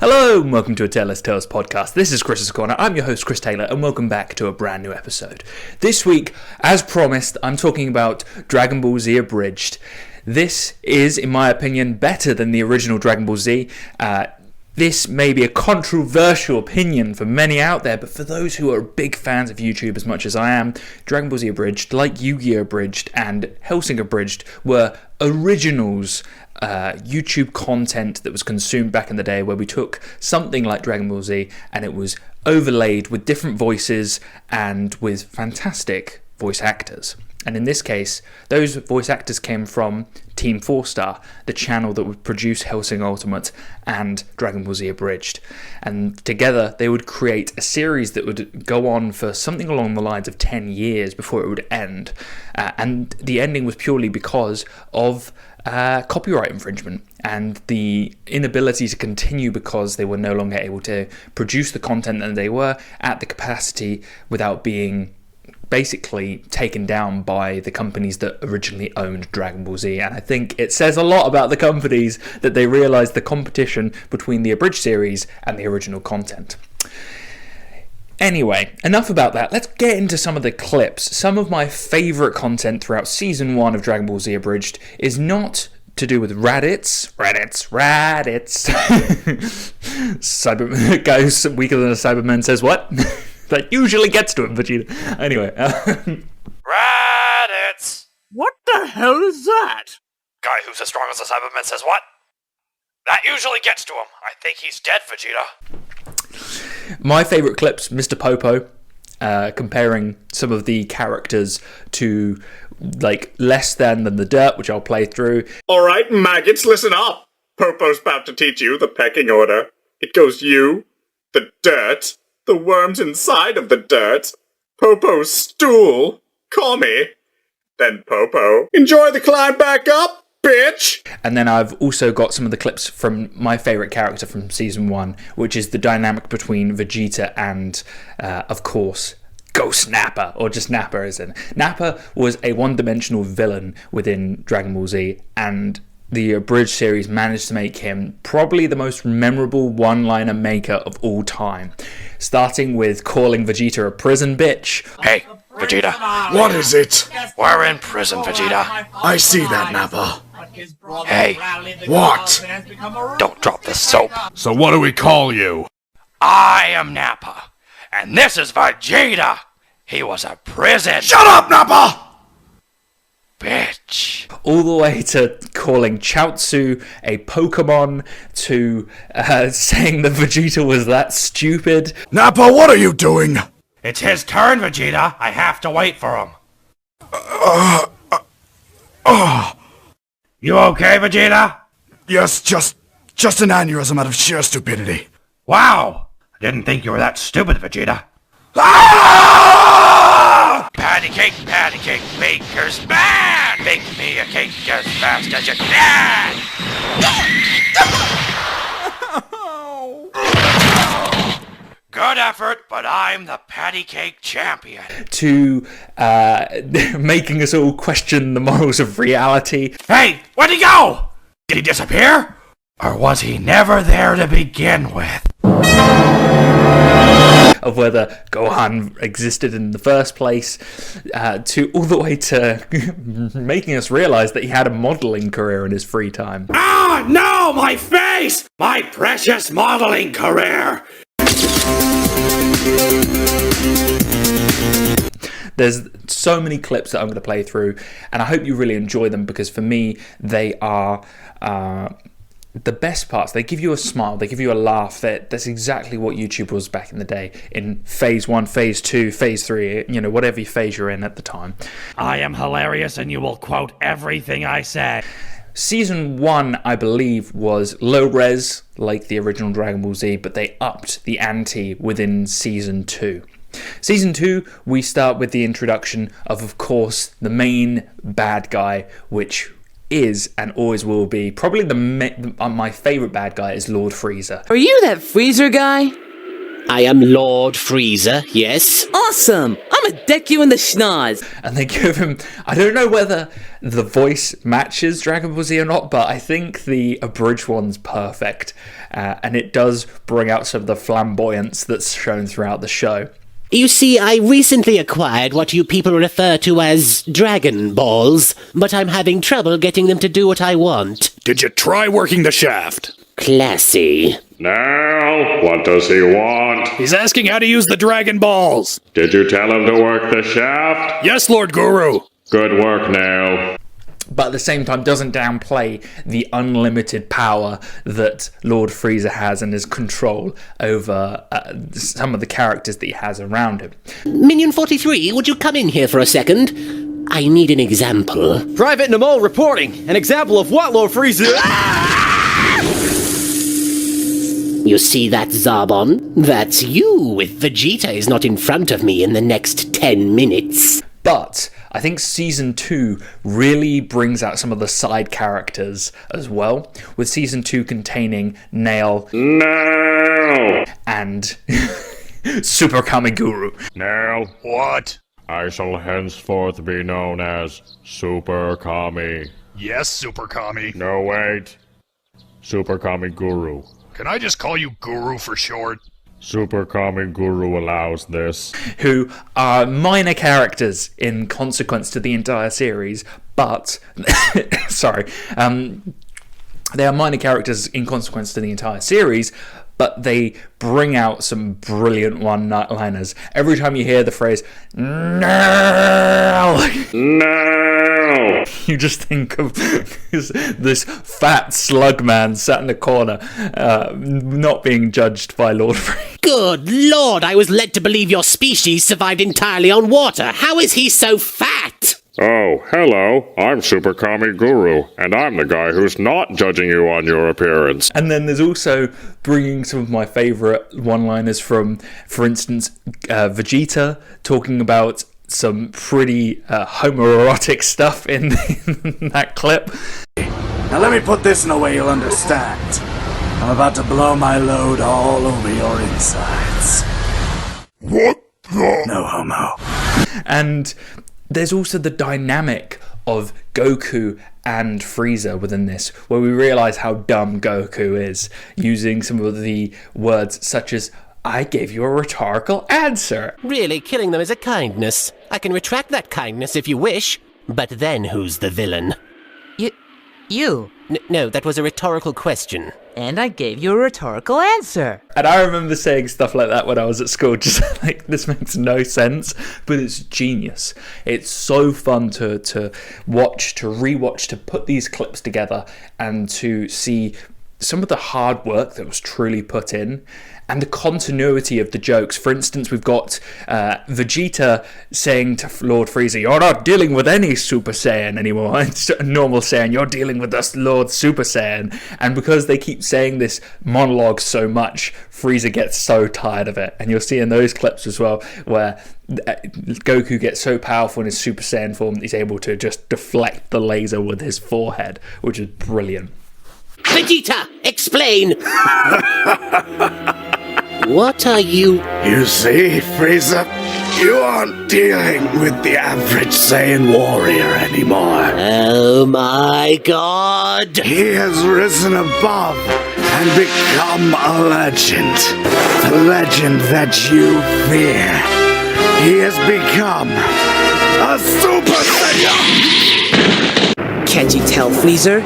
Hello and welcome to a Taylor's Tales podcast. This is Chris's Corner. I'm your host Chris Taylor and welcome back to a brand new episode. This week, as promised, I'm talking about Dragon Ball Z Abridged. This is, in my opinion, better than the original Dragon Ball Z. This may be a controversial opinion for many out there, but for those who are big fans of YouTube as much as I am, Dragon Ball Z Abridged, like Yu-Gi-Oh! Abridged and Hellsing Abridged, were originals, YouTube content that was consumed back in the day, where we took something like Dragon Ball Z and it was overlaid with different voices and with fantastic voice actors. And in this case, those voice actors came from Team 4-Star, the channel that would produce Hellsing Ultimate and Dragon Ball Z Abridged. And together, they would create a series that would go on for something along the lines of 10 years before it would end. And the ending was purely because of copyright infringement and the inability to continue because they were no longer able to produce the content that they were at the capacity without being basically taken down by the companies that originally owned Dragon Ball Z. And I think it says a lot about the companies that they realised the competition between the Abridged series and the original content. Anyway, enough about that. Let's get into some of the clips. Some of my favourite content throughout Season 1 of Dragon Ball Z Abridged is not to do with Raditz. Cyber goes weaker than a Cyberman says what? That usually gets to him, Vegeta. Anyway. Raditz! What the hell is that? Guy who's as strong as a Cyberman says what? That usually gets to him. I think he's dead, Vegeta. My favourite clips, Mr. Popo, comparing some of the characters to, like, less than the dirt, which I'll play through. Alright, maggots, listen up. Popo's about to teach you the pecking order. It goes you, the dirt, the worms inside of the dirt, Popo's stool, Kami, then Popo. Enjoy the climb back up, bitch! And then I've also got some of the clips from my favourite character from Season 1, which is the dynamic between Vegeta and, of course, Ghost Nappa, or just Nappa as in. Nappa was a one-dimensional villain within Dragon Ball Z, and the Abridged series managed to make him probably the most memorable one-liner maker of all time. Starting with calling Vegeta a prison bitch. Hey, Vegeta. What is it? We're in prison, Vegeta. I see that, Nappa. Hey. What? Don't drop the soap. So what do we call you? I am Nappa. And this is Vegeta. He was a prison Shut up, Nappa! bitch. All the way to calling Chaozu a Pokemon, to saying that Vegeta was that stupid. Nappa, what are you doing? It's his turn, Vegeta. I have to wait for him. You okay, Vegeta? Yes, just an aneurysm out of sheer stupidity. Wow. I didn't think you were that stupid, Vegeta. Patty cake, baker's man! Bake me a cake as fast as you can! Good effort, but I'm the patty cake champion. To making us all question the morals of reality. Hey, where'd he go? Did he disappear? Or was he never there to begin with? Of whether Gohan existed in the first place, to all the way to making us realise that he had a modelling career in his free time. Ah, no, my face! My precious modeling career! There's so many clips that I'm going to play through, and I hope you really enjoy them, because for me, they are the best parts. They give you a smile, they give you a laugh. That's exactly what YouTube was back in the day, in phase 1, phase 2, phase 3, whatever phase you're in at the time. I am hilarious and you will quote everything I say. Season 1, I believe, was low res, like the original Dragon Ball Z, but they upped the ante within Season 2. Season 2, we start with the introduction of course, the main bad guy, which is and always will be probably my favourite bad guy is Lord Frieza. Are you that Freezer guy? I am Lord Frieza, yes. Awesome! I'm I'ma deck you in the schnoz. And they give him, I don't know whether the voice matches Dragon Ball Z or not, but I think the abridged one's perfect. And it does bring out some of the flamboyance that's shown throughout the show. You see, I recently acquired what you people refer to as Dragon Balls, but I'm having trouble getting them to do what I want. Did you try working the shaft? Classy. Now, what does he want? He's asking how to use the Dragon Balls. Did you tell him to work the shaft? Yes, Lord Guru. Good work now. But at the same time doesn't downplay the unlimited power that Lord Frieza has and his control over some of the characters that he has around him. Minion 43, would you come in here for a second? I need an example. Private Namol reporting. An example of what, Lord Frieza? You see that, Zarbon? That's you if Vegeta is not in front of me in the next 10 minutes. But I think Season 2 really brings out some of the side characters as well, with Season 2 containing Nail and Super Kamiguru. Now, What? I shall henceforth be known as Super Kami. Yes, Super Kami. No, wait. Super Kami Guru. Can I just call you Guru for short? Super Kami Guru allows this. Who are minor characters in consequence to the entire series, but sorry, they are minor characters in consequence to the entire series, but they bring out some brilliant one-liners. Every time you hear the phrase "No," you just think of this fat slug man sat in the corner, not being judged by Lord Free. Good lord, I was led to believe your species survived entirely on water. How is he so fat? Oh, hello. I'm Super Kami Guru, and I'm the guy who's not judging you on your appearance. And then there's also bringing some of my favourite one-liners from, for instance, Vegeta talking about some pretty homoerotic stuff in that clip. Now let me put this in a way you'll understand. I'm about to blow my load all over your insides. What the? No homo. And there's also the dynamic of Goku and Frieza within this, where we realise how dumb Goku is, using some of the words such as, I gave you a rhetorical answer. Really, killing them is a kindness. I can retract that kindness if you wish. But then who's the villain? You. No, that was a rhetorical question. And I gave you a rhetorical answer. And I remember saying stuff like that when I was at school, just like, this makes no sense, but it's genius. It's so fun to watch, to rewatch, to put these clips together and to see some of the hard work that was truly put in and the continuity of the jokes. For instance, we've got Vegeta saying to Lord Frieza, you're not dealing with any Super Saiyan anymore. It's a normal Saiyan, you're dealing with us Lord Super Saiyan. And because they keep saying this monologue so much, Frieza gets so tired of it. And you'll see in those clips as well, where Goku gets so powerful in his Super Saiyan form that he's able to just deflect the laser with his forehead, which is brilliant. Vegeta, explain! What are you... You see, Frieza, you aren't dealing with the average Saiyan warrior anymore. Oh my god! He has risen above and become a legend. The legend that you fear. He has become a Super Saiyan! Can't you tell, Freezer?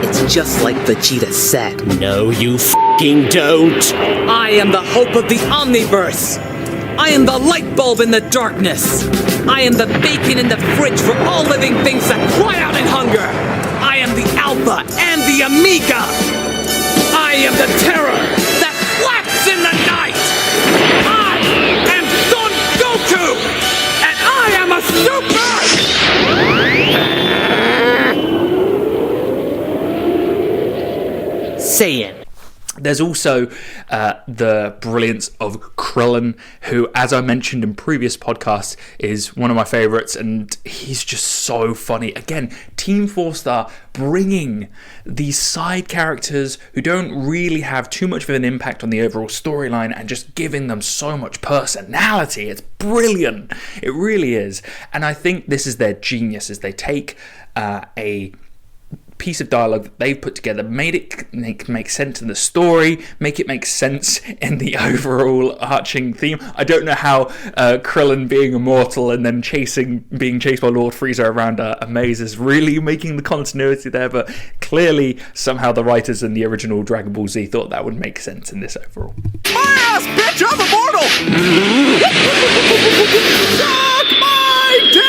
It's just like Vegeta said. No, you f***ing don't! I am the hope of the Omniverse! I am the light bulb in the darkness! I am the bacon in the fridge for all living things that cry out in hunger! I am the Alpha and the Omega! I am the terror that flaps in the night! I am Son Goku! And I am a Super Saiyan! There's also the brilliance of Krillin, who, as I mentioned in previous podcasts, is one of my favourites, and he's just so funny. Again, Team 4-Star bringing these side characters who don't really have too much of an impact on the overall storyline and just giving them so much personality. It's brilliant. It really is. And I think this is their genius, is they take a piece of dialogue that they've put together, made it make sense in the story, make it make sense in the overall arching theme. I don't know how Krillin being immortal and then being chased by Lord Frieza around a maze is really making the continuity there, but clearly somehow the writers in the original Dragon Ball Z thought that would make sense in this overall. My ass, bitch! I'm immortal! Suck my dick!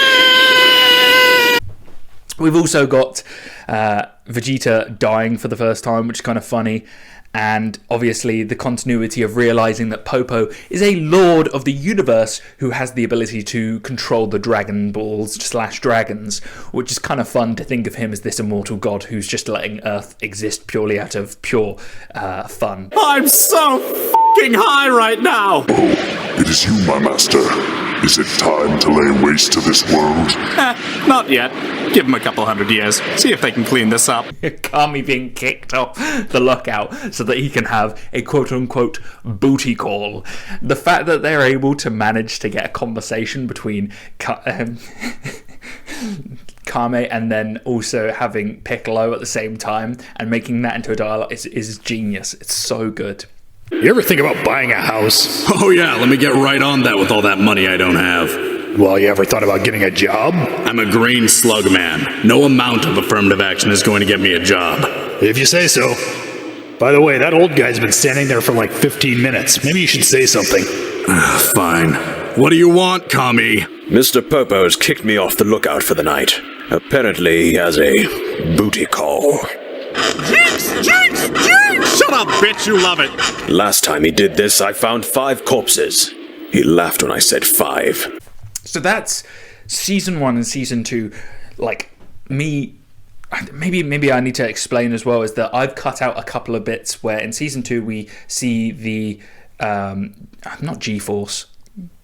We've also got Vegeta dying for the first time, which is kind of funny, and obviously the continuity of realizing that Popo is a lord of the universe who has the ability to control the Dragon Balls / dragons, which is kind of fun to think of him as this immortal god who's just letting Earth exist purely out of pure fun. I'm so f***ing high right now! It is you, my master. Is it time to lay waste to this world? Not yet. Give them a couple hundred years. See if they can clean this up. Kami being kicked off the lookout so that he can have a quote-unquote booty call. The fact that they're able to manage to get a conversation between Kame and then also having Piccolo at the same time and making that into a dialogue is genius. It's so good. You ever think about buying a house? Oh yeah, let me get right on that with all that money I don't have. Well, you ever thought about getting a job? I'm a green slug man. No amount of affirmative action is going to get me a job. If you say so. By the way, that old guy's been standing there for like 15 minutes. Maybe you should say something. Fine. What do you want, Kami? Mr. Popo's kicked me off the lookout for the night. Apparently he has a booty call. Jinx! Jinx! Jinx! Shut up, bitch, you love it! Last time he did this, I found 5 corpses. He laughed when I said 5. So that's season 1 and season 2. Like, maybe I need to explain as well, is that I've cut out a couple of bits where in season 2 we see the not G-Force.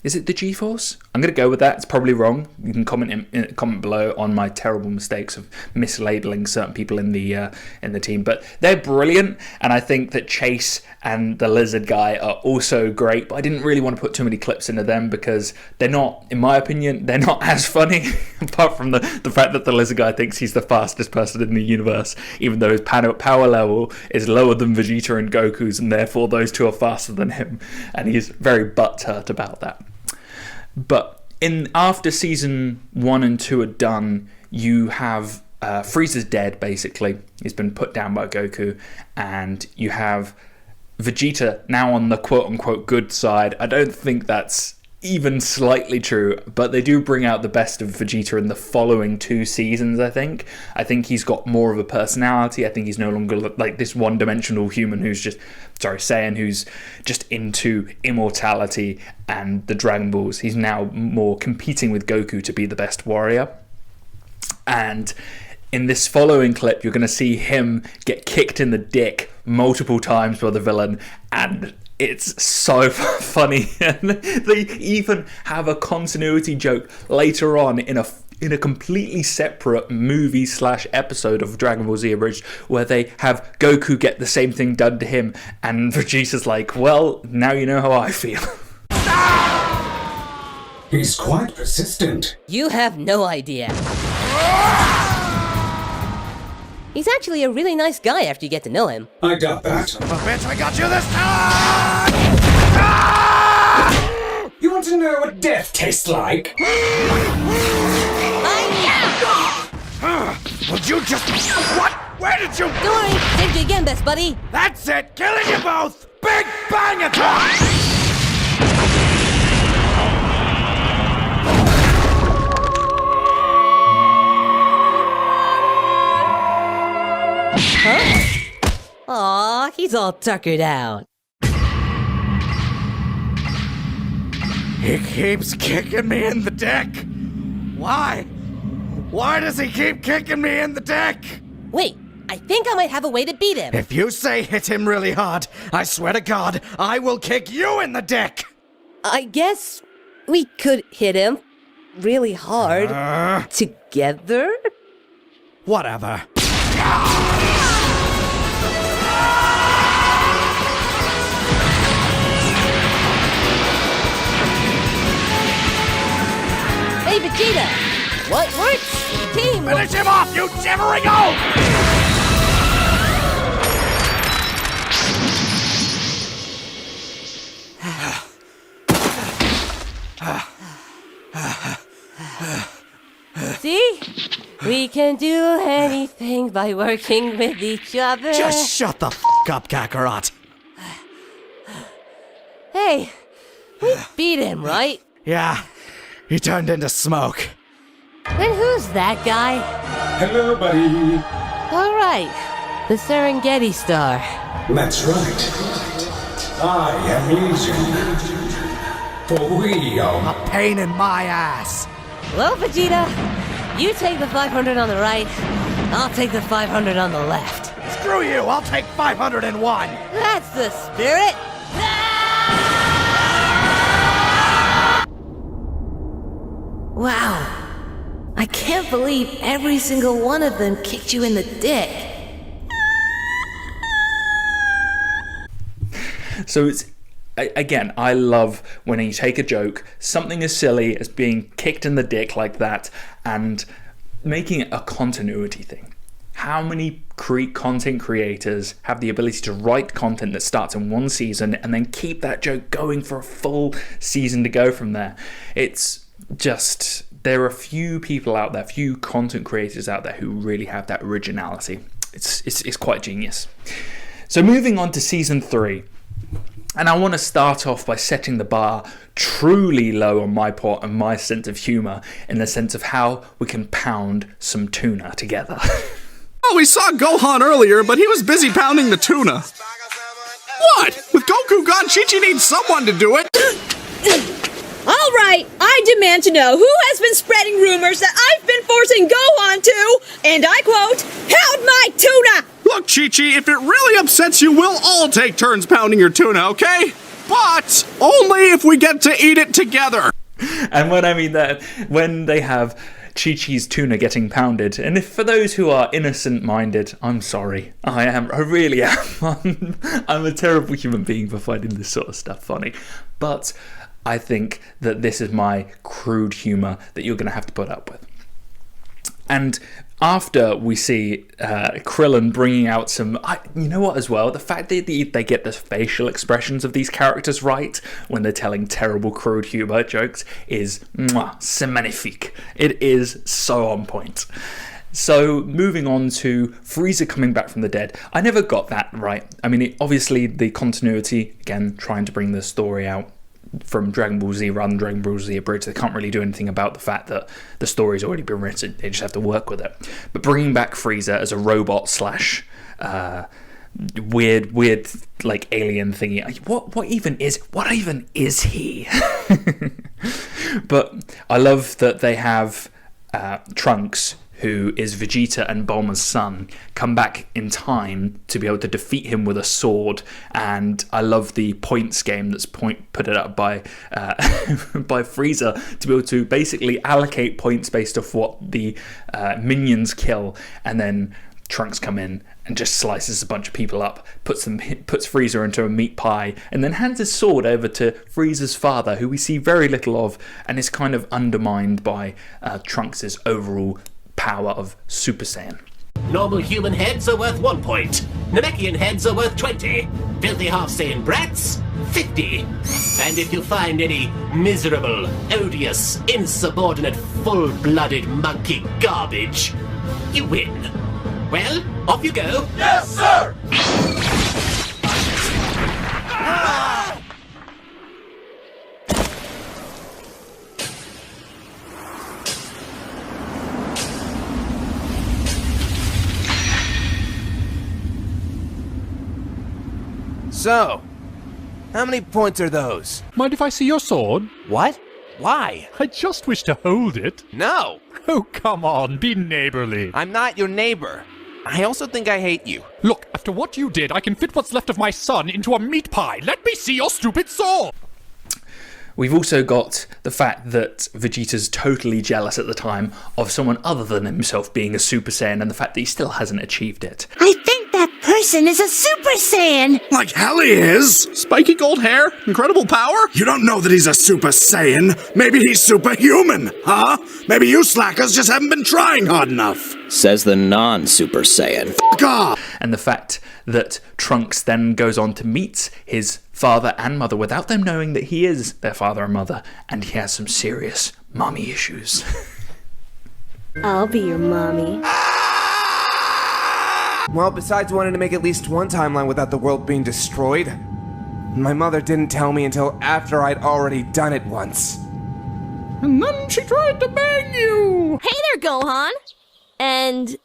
Is it the G-Force? I'm going to go with that. It's probably wrong. You can comment below on my terrible mistakes of mislabeling certain people in the team. But they're brilliant, and I think that Chase and the lizard guy are also great. But I didn't really want to put too many clips into them because they're not, in my opinion, they're not as funny. Apart from the fact that the lizard guy thinks he's the fastest person in the universe, even though his power level is lower than Vegeta and Goku's, and therefore those two are faster than him. And he's very butthurt about that. But after season 1 and 2 are done, you have Frieza's dead, basically. He's been put down by Goku, and you have Vegeta now on the quote-unquote good side. I don't think that's even slightly true, but they do bring out the best of Vegeta in the following 2 seasons, I think. I think he's got more of a personality. I think he's no longer like this one-dimensional human Saiyan who's just into immortality and the Dragon Balls. He's now more competing with Goku to be the best warrior. And in this following clip, you're going to see him get kicked in the dick multiple times by the villain, and it's so funny. And they even have a continuity joke later on in a completely separate movie / episode of Dragon Ball Z Abridged, where they have Goku get the same thing done to him, and Vegeta's like, well, now you know how I feel. He's quite persistent. You have no idea. He's actually a really nice guy after you get to know him. I doubt that. Son of a bitch, we got you this time! You want to know what death tastes like? Would you just... What? Where did you... Don't worry, saved you again, best buddy. That's it! Killing you both! Big bang attack! Huh? Aw, he's all tuckered out. He keeps kicking me in the dick. Why? Why does he keep kicking me in the dick? Wait, I think I might have a way to beat him. If you say hit him really hard, I swear to God, I will kick you in the dick! I guess we could hit him really hard. Together? Whatever. Hey, Vegeta! What works? Teamwork! Finish him off, you jimmering oaf! See? We can do anything by working with each other. Just shut the up, Kakarot. Hey, we beat him, right? Yeah, he turned into smoke. And who's that guy? Hello, buddy. All right, the Serengeti Star. That's right. I am Legion. For we are A pain in my ass. Well, Vegeta, you take the 500 on the right, I'll take the 500 on the left. Screw you, I'll take 501. That's the spirit. Wow. I can't believe every single one of them kicked you in the dick. So it's, again, I love when you take a joke, something as silly as being kicked in the dick like that, and making it a continuity thing. How many content creators have the ability to write content that starts in one season and then keep that joke going for a full season to go from there? It's just, there are few people out there, few content creators out there who really have that originality. It's quite genius. So moving on to season 3. And I want to start off by setting the bar truly low on my part and my sense of humour, in the sense of how we can pound some tuna together. Oh, we saw Gohan earlier, but he was busy pounding the tuna. What? With Goku gone, Chi-Chi needs someone to do it. All right, I demand to know who has been spreading rumors that I've been forcing Gohan to, and I quote, pound my tuna! Look, Chi-Chi, if it really upsets you, we'll all take turns pounding your tuna, okay? But only if we get to eat it together. And when I mean that, when they have Chi-Chi's tuna getting pounded, and if for those who are innocent-minded, I'm sorry. I really am. I'm a terrible human being for finding this sort of stuff funny. But I think that this is my crude humour that you're going to have to put up with. And after we see Krillin bringing out some, you know what as well, the fact that they get the facial expressions of these characters right when they're telling terrible crude humour jokes is c'est magnifique. It is so on point. So moving on to Frieza coming back from the dead. I never got that right. I mean, obviously the continuity, again, trying to bring the story out from Dragon Ball Z rather than Dragon Ball Z Abridged. They can't really do anything about the fact that the story's already been written. They just have to work with it. But bringing back Frieza as a robot slash weird like alien thingy. What even is he? But I love that they have Trunks, who is Vegeta and Bulma's son, come back in time to be able to defeat him with a sword. And I love the points game that's put it up by by Frieza, to be able to basically allocate points based off what the minions kill, and then Trunks come in and just slices a bunch of people up, puts Frieza into a meat pie, and then hands his sword over to Frieza's father, who we see very little of, and is kind of undermined by Trunks' overall power of Super Saiyan. Normal human heads are worth 1 point. Namekian heads are worth 20. Filthy half-Saiyan brats, 50. And if you find any miserable, odious, insubordinate, full-blooded monkey garbage, you win. Well, off you go. Yes, sir! So, how many points are those? Mind if I see your sword? What? Why? I just wish to hold it. No! Oh, come on, be neighborly. I'm not your neighbor. I also think I hate you. Look, after what you did, I can fit what's left of my son into a meat pie. Let me see your stupid soul! We've also got the fact that Vegeta's totally jealous at the time of someone other than himself being a Super Saiyan, and the fact that he still hasn't achieved it. I think that person is a Super Saiyan! Like hell he is! Spiky gold hair, incredible power. You don't know that he's a Super Saiyan. Maybe he's superhuman, huh? Maybe you slackers just haven't been trying hard enough. Says the non-Super Saiyan. Fuck off! And the fact that Trunks then goes on to meet his father and mother without them knowing that he is their father and mother, and he has some serious mommy issues. I'll be your mommy. Well, besides wanting to make at least one timeline without the world being destroyed, my mother didn't tell me until after I'd already done it once. And then she tried to bang you! Hey there, Gohan! And...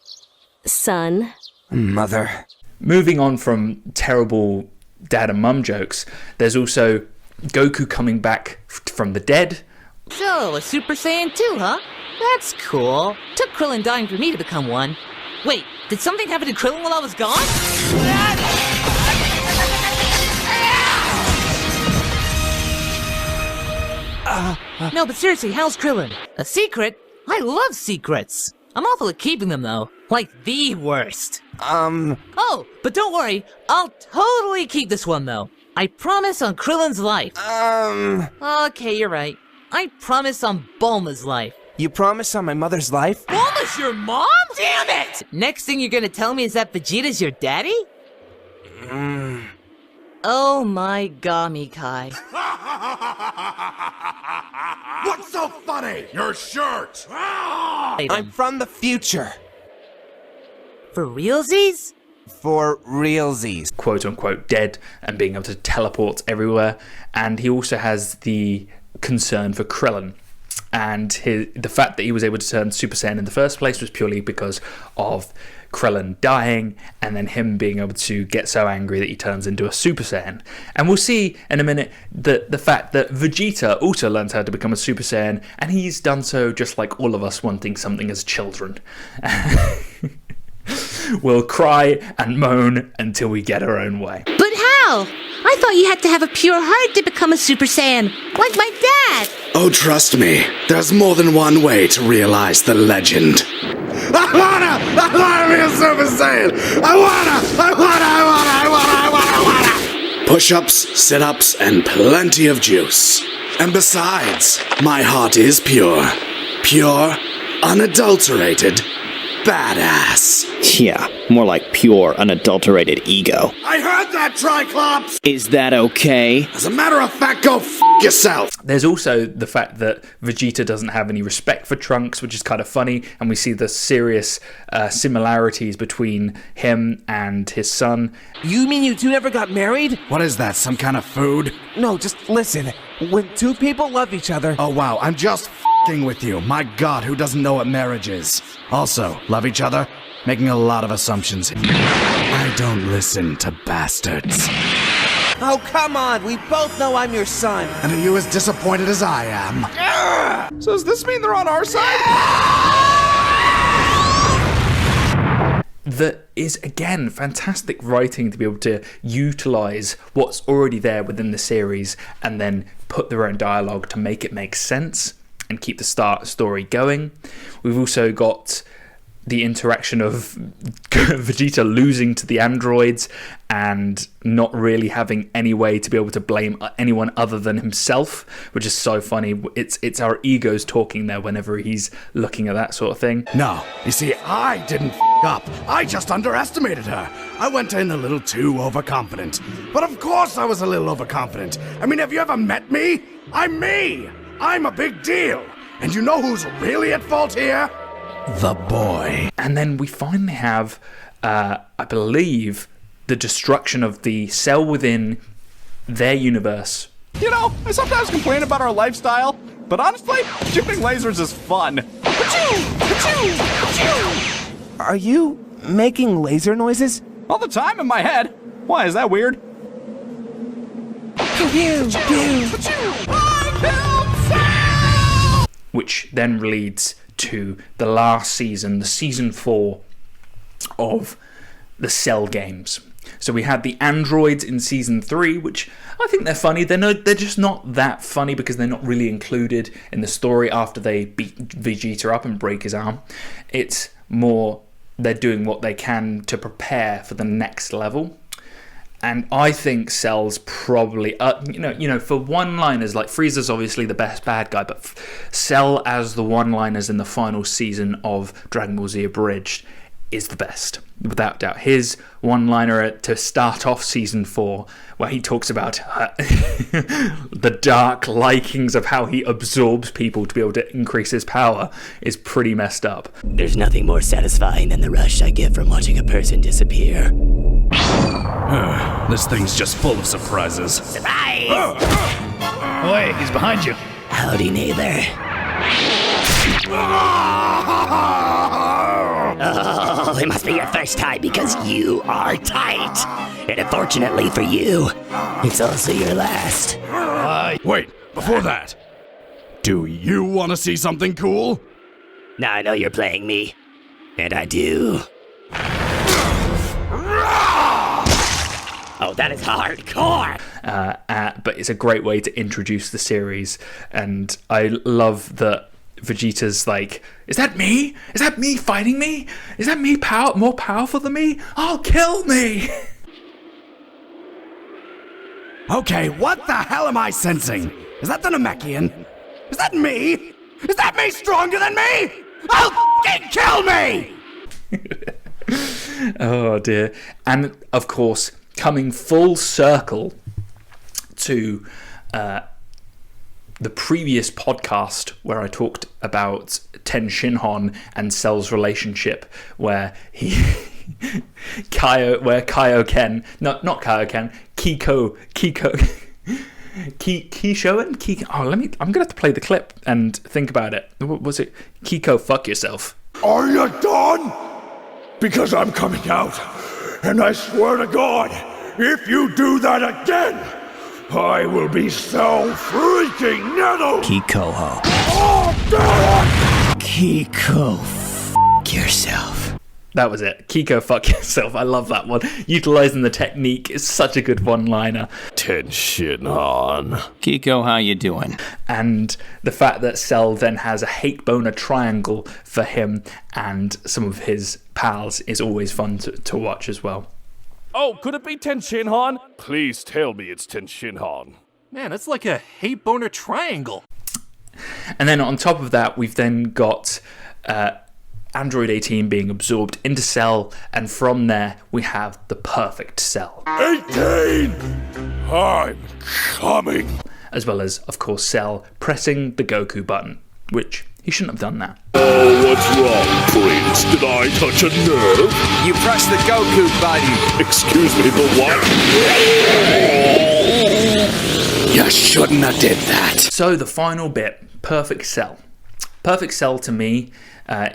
son. Mother. Moving on from terrible dad and mum jokes, there's also Goku coming back from the dead. So, a Super Saiyan 2, huh? That's cool. Took Krillin dying for me to become one. Wait, did something happen to Krillin while I was gone? No, but seriously, how's Krillin? A secret? I love secrets. I'm awful at keeping them, though. Like, the worst. Oh, but don't worry. I'll totally keep this one, though. I promise on Krillin's life. Okay, you're right. I promise on Bulma's life. You promise on my mother's life? Bulma's your mom? Damn it! Next thing you're gonna tell me is that Vegeta's your daddy? Oh my gami, Kai. What's so funny? Your shirt! I'm from the future. For realsies? For realsies. Quote unquote dead and being able to teleport everywhere. And he also has the concern for Krillin. And the fact that he was able to turn Super Saiyan in the first place was purely because of Krillin dying and then him being able to get so angry that he turns into a Super Saiyan. And we'll see in a minute that the fact that Vegeta also learns how to become a Super Saiyan, and he's done so just like all of us wanting something as children. We'll cry and moan until we get our own way. But how? I thought you had to have a pure heart to become a Super Saiyan, like my dad. Oh, trust me, there's more than one way to realize the legend. I wanna be a Super Saiyan! I wanna! Push-ups, sit-ups, and plenty of juice. And besides, my heart is pure. Pure, unadulterated, badass. Yeah, more like pure, unadulterated ego. I heard that, Triclops! Is that okay? As a matter of fact, go f*** yourself! There's also the fact that Vegeta doesn't have any respect for Trunks, which is kind of funny, and we see the serious similarities between him and his son. You mean you two never got married? What is that, some kind of food? No, just listen. When two people love each other... Oh wow, I'm just f***ing with you. My god, who doesn't know what marriage is? Also, love each other? Making a lot of assumptions. I don't listen to bastards. Oh, come on. We both know I'm your son. And are you as disappointed as I am? So does this mean they're on our side? That is, again, fantastic writing to be able to utilize what's already there within the series and then put their own dialogue to make it make sense and keep the story going. We've also got the interaction of Vegeta losing to the androids and not really having any way to be able to blame anyone other than himself, which is so funny. It's our egos talking there whenever he's looking at that sort of thing. No, you see, I didn't f*** up. I just underestimated her. I went in a little too overconfident. But of course I was a little overconfident. I mean, have you ever met me? I'm me. I'm a big deal. And you know who's really at fault here? The boy. And then we finally have, I believe, the destruction of the cell within their universe. You know, I sometimes complain about our lifestyle, but honestly, shooting lasers is fun. Are you making laser noises? All the time in my head. Why, is that weird? Which then leads to the last season, the season 4 of the Cell games. So we had the androids in Season 3, which I think they're funny. They're just not that funny because they're not really included in the story after they beat Vegeta up and break his arm. It's more they're doing what they can to prepare for the next level. And I think Cell's probably, for one-liners, like Frieza's obviously the best bad guy, but Cell as the one-liners in the final season of Dragon Ball Z Abridged is the best, without doubt. His one-liner to start off Season 4, where he talks about the dark likings of how he absorbs people to be able to increase his power, is pretty messed up. There's nothing more satisfying than the rush I get from watching a person disappear. This thing's just full of surprises. Surprise! Oh, hey, he's behind you. Howdy, neighbor. Oh, it must be your first time because you are tight. And unfortunately for you, it's also your last. Wait, before that, do you want to see something cool? Now I know you're playing me, and I do. Oh, that is hardcore! But it's a great way to introduce the series, and I love that Vegeta's like, is that me? Is that me fighting me? Is that me more powerful than me? Oh, kill me! Okay, what the hell am I sensing? Is that the Namekian? Is that me? Is that me stronger than me? Oh, f***ing kill me! Oh dear. And of course, coming full circle to the previous podcast where I talked about Tien Shinhan and Cell's relationship, where Kiko, I'm gonna have to play the clip and think about it. What was it? Kiko, fuck yourself. Are you done? Because I'm coming out, and I swear to God, if you do that again, I will be so freaking nettled! Kiko, ho. Oh, damn it! Kiko, f*** yourself. That was it. Kiko, fuck yourself. I love that one. Utilizing the technique is such a good one-liner. Tien Shinhan. Kiko, how you doing? And the fact that Cell then has a hate boner triangle for him and some of his pals is always fun to watch as well. Oh, could it be Tien Shinhan? Please tell me it's Tien Shinhan. Man, that's like a hate boner triangle. And then on top of that, we've then got Android 18 being absorbed into Cell, and from there we have the perfect Cell. 18! I'm coming! As well as, of course, Cell pressing the Goku button, which he shouldn't have done that. Oh, what's wrong, Prince? Did I touch a nerve? You pressed the Goku button. Excuse me, the what? You shouldn't have did that. So the final bit, Perfect Cell. Perfect Cell to me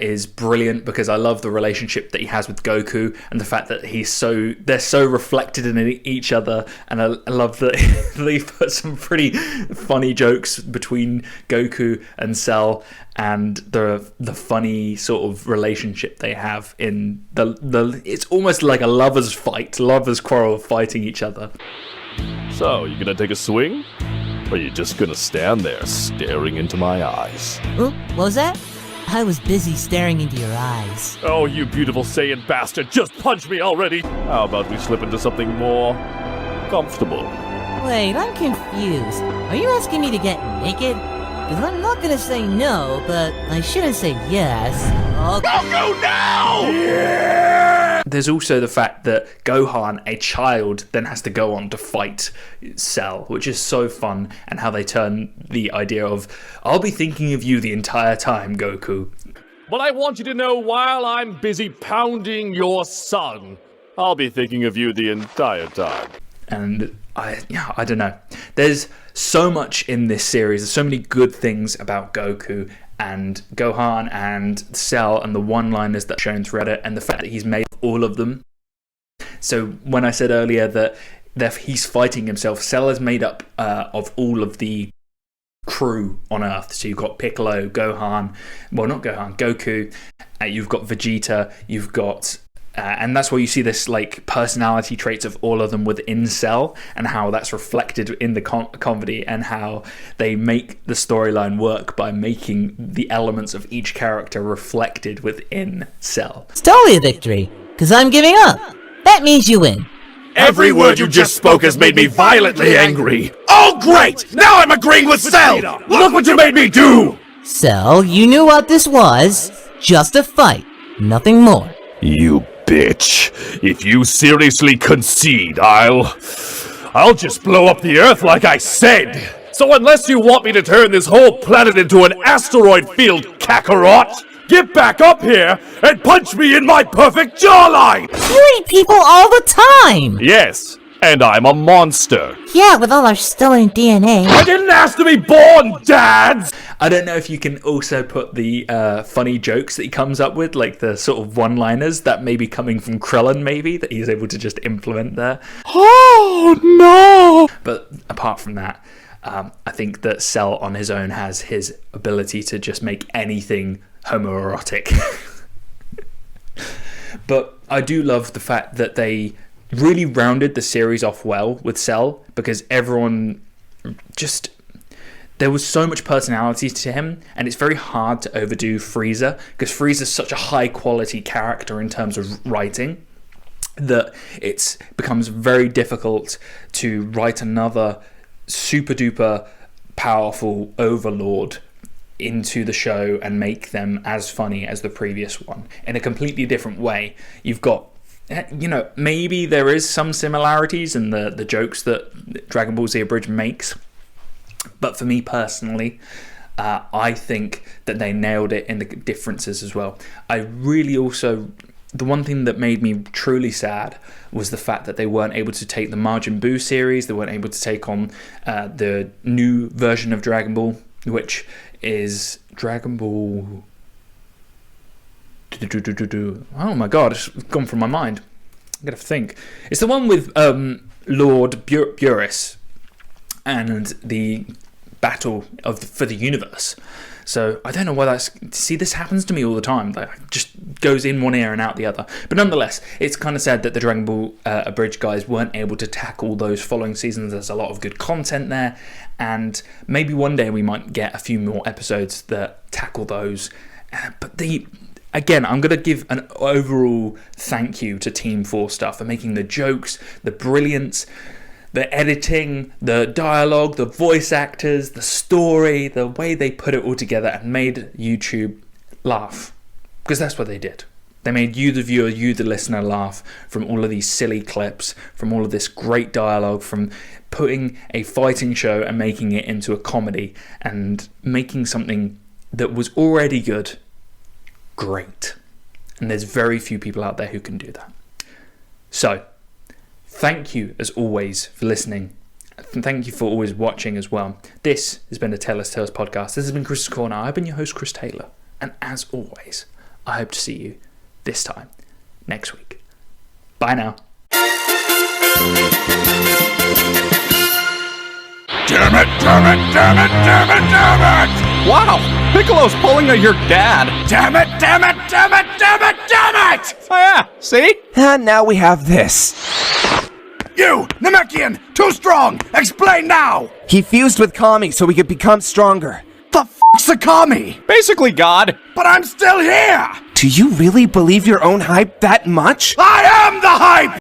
is brilliant because I love the relationship that he has with Goku and the fact that they're so reflected in each other, and I love that they put some pretty funny jokes between Goku and Cell and the funny sort of relationship they have in the it's almost like a lovers quarrel fighting each other. So, you gonna take a swing? Or are you just gonna stand there staring into my eyes? What was that? I was busy staring into your eyes. Oh, you beautiful Saiyan bastard, just punch me already! How about we slip into something more comfortable? Wait, I'm confused. Are you asking me to get naked? Because I'm not gonna say no, but I shouldn't say yes. Oh, Goku, now! Yeah! There's also the fact that Gohan, a child, then has to go on to fight Cell, which is so fun, and how they turn the idea of, I'll be thinking of you the entire time, Goku. But I want you to know while I'm busy pounding your son, I'll be thinking of you the entire time. And I don't know. There's so much in this series. There's so many good things about Goku and Gohan and Cell and the one-liners that are shown throughout it, and the fact that he's made all of them. So when I said earlier that he's fighting himself, Cell is made up of all of the crew on Earth. So you've got Piccolo, Gohan, well, not Gohan, Goku, you've got Vegeta, you've got And that's where you see this like personality traits of all of them within Cell, and how that's reflected in the comedy, and how they make the storyline work by making the elements of each character reflected within Cell. It's totally a victory, because I'm giving up. That means you win. Every word you just spoke has made me violently angry. Oh, great! Now I'm agreeing with Cell! Look what you made me do! Cell, you knew what this was. Just a fight. Nothing more. You bitch. If you seriously concede, I'll just blow up the Earth like I said. So unless you want me to turn this whole planet into an asteroid field, Kakarot, get back up here and punch me in my perfect jawline! You eat people all the time! Yes, and I'm a monster. Yeah, with all our stolen DNA. I didn't ask to be born, dads! I don't know if you can also put the funny jokes that he comes up with, like the sort of one-liners that may be coming from Krillin, maybe, that he's able to just implement there. Oh, no! But apart from that, I think that Cell on his own has his ability to just make anything homoerotic. But I do love the fact that they really rounded the series off well with Cell, because everyone just... There was so much personality to him, and it's very hard to overdo Frieza, because Frieza's such a high-quality character in terms of writing that it becomes very difficult to write another super-duper powerful overlord into the show and make them as funny as the previous one in a completely different way. You've got, you know, maybe there is some similarities in the jokes that Dragon Ball Z Abridged makes, but for me personally, I think that they nailed it in the differences as well. I really also... The one thing that made me truly sad was the fact that they weren't able to take the Majin Buu series, they weren't able to take on the new version of Dragon Ball, which is Dragon Ball... Oh my god, it's gone from my mind. I'm going to think. It's the one with Lord Buris and the battle for the universe. So I don't know why that's... See, this happens to me all the time. Like, just goes in one ear and out the other. But nonetheless, it's kind of sad that the Dragon Ball Abridged guys weren't able to tackle those following seasons. There's a lot of good content there. And maybe one day we might get a few more episodes that tackle those. But again, I'm going to give an overall thank you to Team 4 Star for making the jokes, the brilliance, the editing, the dialogue, the voice actors, the story, the way they put it all together and made YouTube laugh. Because that's what they did. They made you, the viewer, you, the listener, laugh from all of these silly clips, from all of this great dialogue, from putting a fighting show and making it into a comedy and making something that was already good great. And there's very few people out there who can do that. So, thank you, as always, for listening. And thank you for always watching as well. This has been the Taylor's Tales podcast. This has been Chris's Corner. I've been your host, Chris Taylor. And as always, I hope to see you this time next week. Bye now. Damn it, damn it, damn it, damn it, damn it! Wow, Piccolo's pulling a your dad. Damn it, damn it, damn it, damn it, damn it! Oh yeah, see? And now we have this. You, Namekian, too strong! Explain now! He fused with Kami so he could become stronger. The f***'s a Kami? Basically God. But I'm still here! Do you really believe your own hype that much? I am the hype!